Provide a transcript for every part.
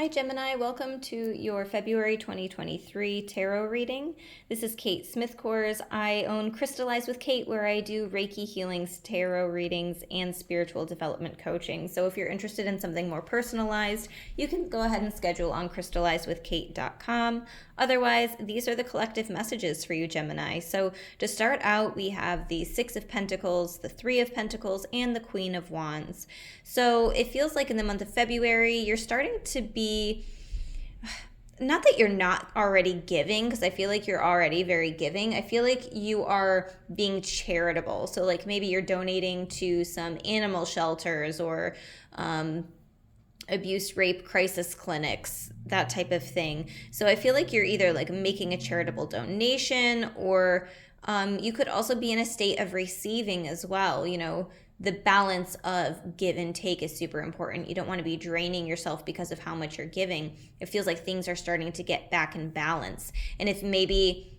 Hi Gemini, welcome to your February 2023 tarot reading. This is Kate Smithcourse. I own Crystallize with Kate, where I do Reiki healings, tarot readings, and spiritual development coaching. So if you're interested in something more personalized, you can go ahead and schedule on crystallizewithkate.com. Otherwise, these are the collective messages for you, Gemini. So to start out, we have the Six of Pentacles, the Three of Pentacles, and the Queen of Wands. So it feels like in the month of February, you're starting to be, not that you're not already giving, because I feel like you're already very giving. I feel like you are being charitable. So like maybe you're donating to some animal shelters or abuse, rape, crisis clinics, that type of thing. So I feel like you're either like making a charitable donation, or you could also be in a state of receiving as well. You know, the balance of give and take is super important. You don't want to be draining yourself because of how much you're giving. It feels like things are starting to get back in balance. And if maybe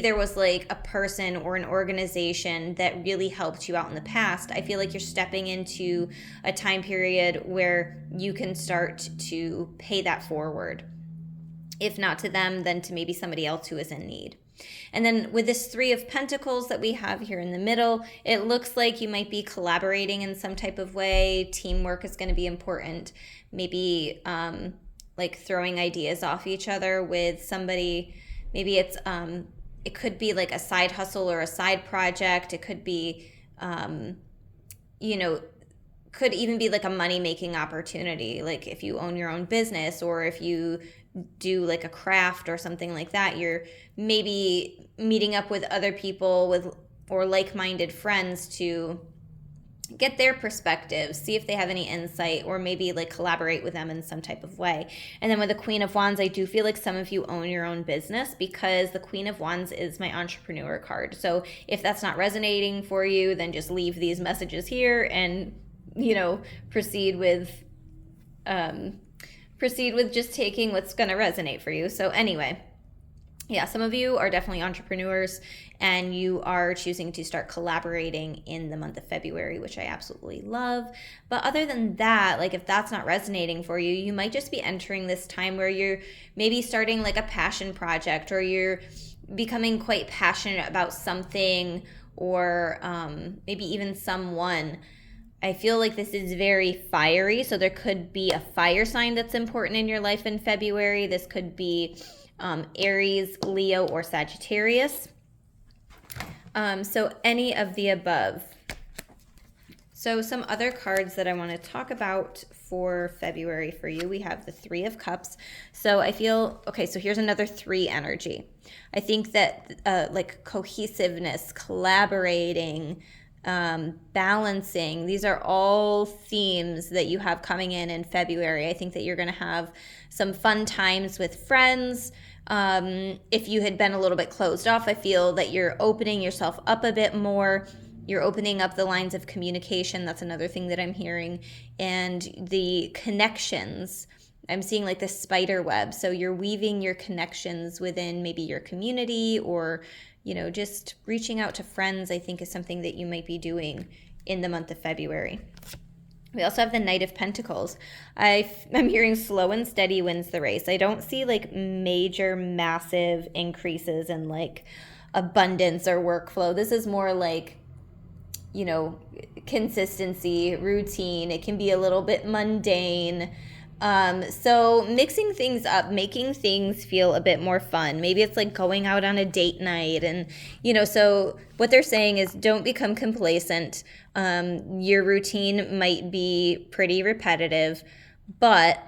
there was like a person or an organization that really helped you out in the past, I feel like you're stepping into a time period where you can start to pay that forward. If not to them, then to maybe somebody else who is in need. And then with this Three of Pentacles that we have here in the middle, it looks like you might be collaborating in some type of way. Teamwork is going to be important. Maybe like throwing ideas off each other with somebody. Maybe it's it could be like a side hustle or a side project. It could be could even be like a money-making opportunity. Like if you own your own business, or if you do like a craft or something like that, you're maybe meeting up with other people or like-minded friends to get their perspectives, see if they have any insight, or maybe like collaborate with them in some type of way. And then with the Queen of Wands, I do feel like some of you own your own business, because the Queen of Wands is my entrepreneur card. So if that's not resonating for you, then just leave these messages here and proceed with just taking what's going to resonate for you. So anyway, yeah, some of you are definitely entrepreneurs and you are choosing to start collaborating in the month of February, which I absolutely love. But other than that, like if that's not resonating for you, you might just be entering this time where you're maybe starting like a passion project, or you're becoming quite passionate about something, or maybe even someone. I feel like this is very fiery, so there could be a fire sign that's important in your life in February. This could be Aries, Leo, or Sagittarius. So any of the above. So some other cards that I want to talk about for February for you. We have the Three of Cups. So I feel, okay, so here's another three energy. I think that like cohesiveness, collaborating, balancing, these are all themes that you have coming in February. I think that you're going to have some fun times with friends. If you had been a little bit closed off, I feel that you're opening yourself up a bit more. You're opening up the lines of communication. That's another thing that I'm hearing. And the connections, I'm seeing like the spider web. So you're weaving your connections within maybe your community, or just reaching out to friends, I think is something that you might be doing in the month of February. We also have the Knight of Pentacles. I'm hearing slow and steady wins the race. I don't see like major, massive increases in like abundance or workflow. This is more like, consistency, routine. It can be a little bit mundane. So mixing things up, making things feel a bit more fun. Maybe it's like going out on a date night, and, so what they're saying is don't become complacent. Your routine might be pretty repetitive, but,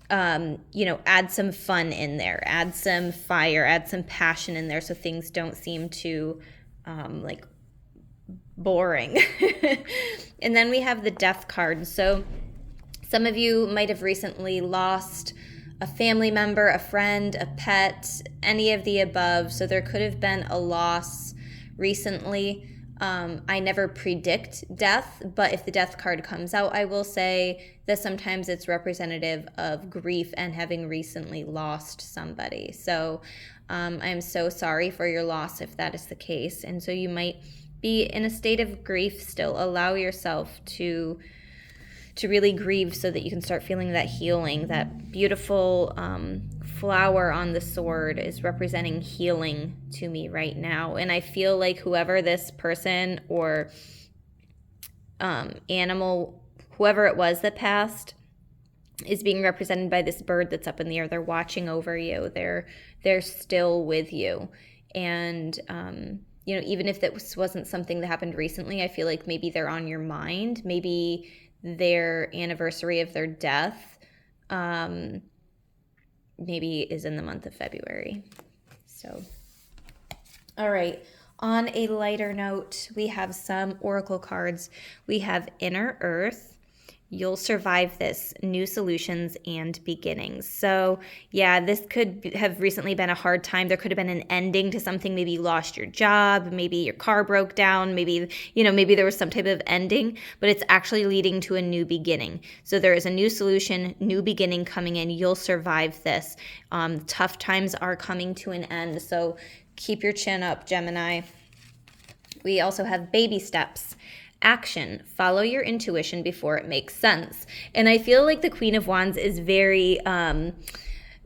add some fun in there, add some fire, add some passion in there, so things don't seem too, like boring. And then we have the Death card. So some of you might have recently lost a family member, a friend, a pet, any of the above. So there could have been a loss recently. I never predict death, but if the Death card comes out, I will say that sometimes it's representative of grief and having recently lost somebody. So I'm so sorry for your loss if that is the case. And so you might be in a state of grief still. Allow yourself to to really grieve so that you can start feeling that healing. That beautiful flower on the sword is representing healing to me right now. And I feel like whoever this person or animal, whoever it was that passed, is being represented by this bird that's up in the air. They're watching over you. They're still with you. And, even if that wasn't something that happened recently, I feel like maybe they're on your mind. Maybe their anniversary of their death maybe is in the month of February. So, all right. On a lighter note, we have some oracle cards. We have Inner Earth. You'll survive this. New solutions and beginnings. So yeah, this could have recently been a hard time. There could have been an ending to something. Maybe you lost your job. Maybe your car broke down. Maybe there was some type of ending, but it's actually leading to a new beginning. So there is a new solution, new beginning coming in. You'll survive this. Tough times are coming to an end. So keep your chin up, Gemini. We also have baby steps. Action. Follow your intuition before it makes sense. And I feel like the Queen of Wands is very,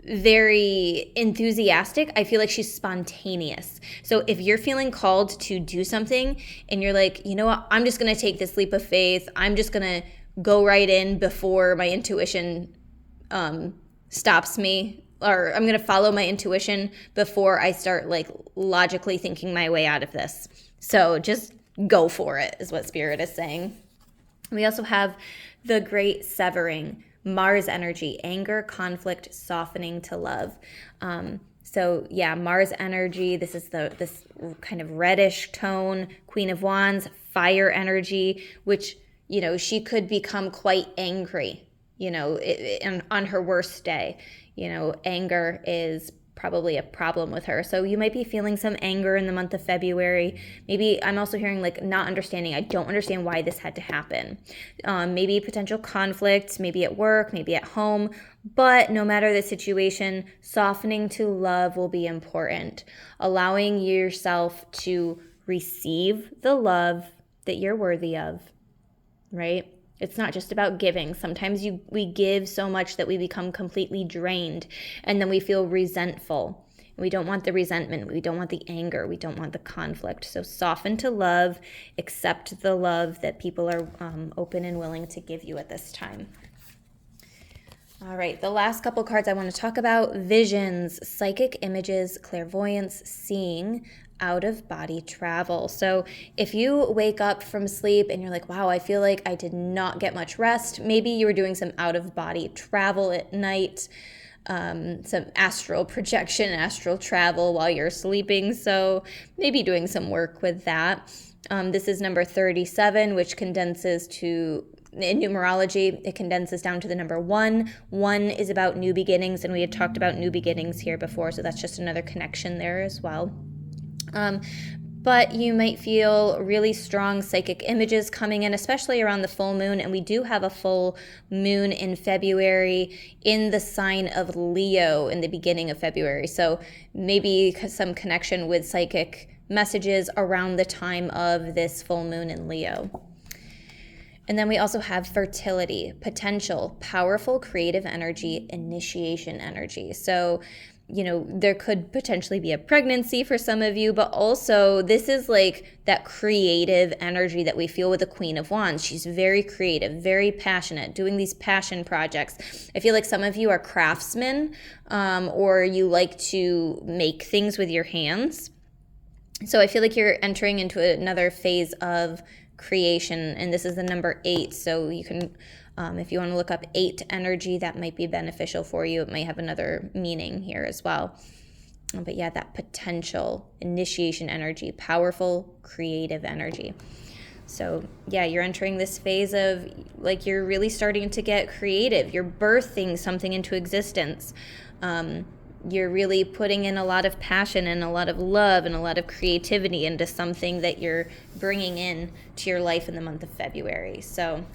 very enthusiastic. I feel like she's spontaneous. So if you're feeling called to do something and you're like, you know what, I'm just going to take this leap of faith. I'm just going to go right in before my intuition stops me. Or I'm going to follow my intuition before I start like logically thinking my way out of this. So just go for it is what Spirit is saying. We also have the Great Severing, Mars energy, anger, conflict, softening to love. So yeah, Mars energy, this is this kind of reddish tone, Queen of Wands, fire energy, which, she could become quite angry, on her worst day. Anger is probably a problem with her. So you might be feeling some anger in the month of February. Maybe I'm also hearing like not understanding. I don't understand why this had to happen. Maybe potential conflict, maybe at work, maybe at home. But no matter the situation, softening to love will be important. Allowing yourself to receive the love that you're worthy of, right? It's not just about giving. Sometimes we give so much that we become completely drained and then we feel resentful. We don't want the resentment. We don't want the anger. We don't want the conflict. So soften to love. Accept the love that people are open and willing to give you at this time. All right, the last couple cards I want to talk about: visions, psychic images, clairvoyance, seeing, out-of-body travel. So if you wake up from sleep and you're like, wow, I feel like I did not get much rest, maybe you were doing some out-of-body travel at night, some astral projection, astral travel while you're sleeping. So maybe doing some work with that. This is number 37, which condenses to, in numerology, it condenses down to the number 1. 1 is about new beginnings, and we had talked about new beginnings here before, so that's just another connection there as well. But you might feel really strong psychic images coming in, especially around the full moon. And we do have a full moon in February in the sign of Leo in the beginning of February. So maybe some connection with psychic messages around the time of this full moon in Leo. And then we also have fertility, potential, powerful creative energy, initiation energy. So there could potentially be a pregnancy for some of you, but also this is like that creative energy that we feel with the Queen of Wands. She's very creative, very passionate, doing these passion projects. I feel like some of you are craftsmen, or you like to make things with your hands. So I feel like you're entering into another phase of creation, and this is the number 8. So you can, if you want to look up 8 energy, that might be beneficial for you. It might have another meaning here as well. But yeah, that potential, initiation energy, powerful, creative energy. So yeah, you're entering this phase of like you're really starting to get creative. You're birthing something into existence. You're really putting in a lot of passion and a lot of love and a lot of creativity into something that you're bringing in to your life in the month of February. So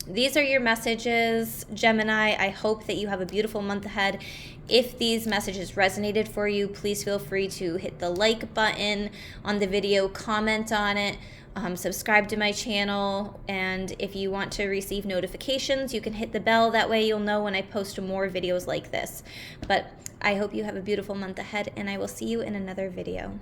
these are your messages, Gemini. I hope that you have a beautiful month ahead. If these messages resonated for you, please feel free to hit the like button on the video, comment on it, subscribe to my channel, and if you want to receive notifications, you can hit the bell. That way you'll know when I post more videos like this. But I hope you have a beautiful month ahead, and I will see you in another video.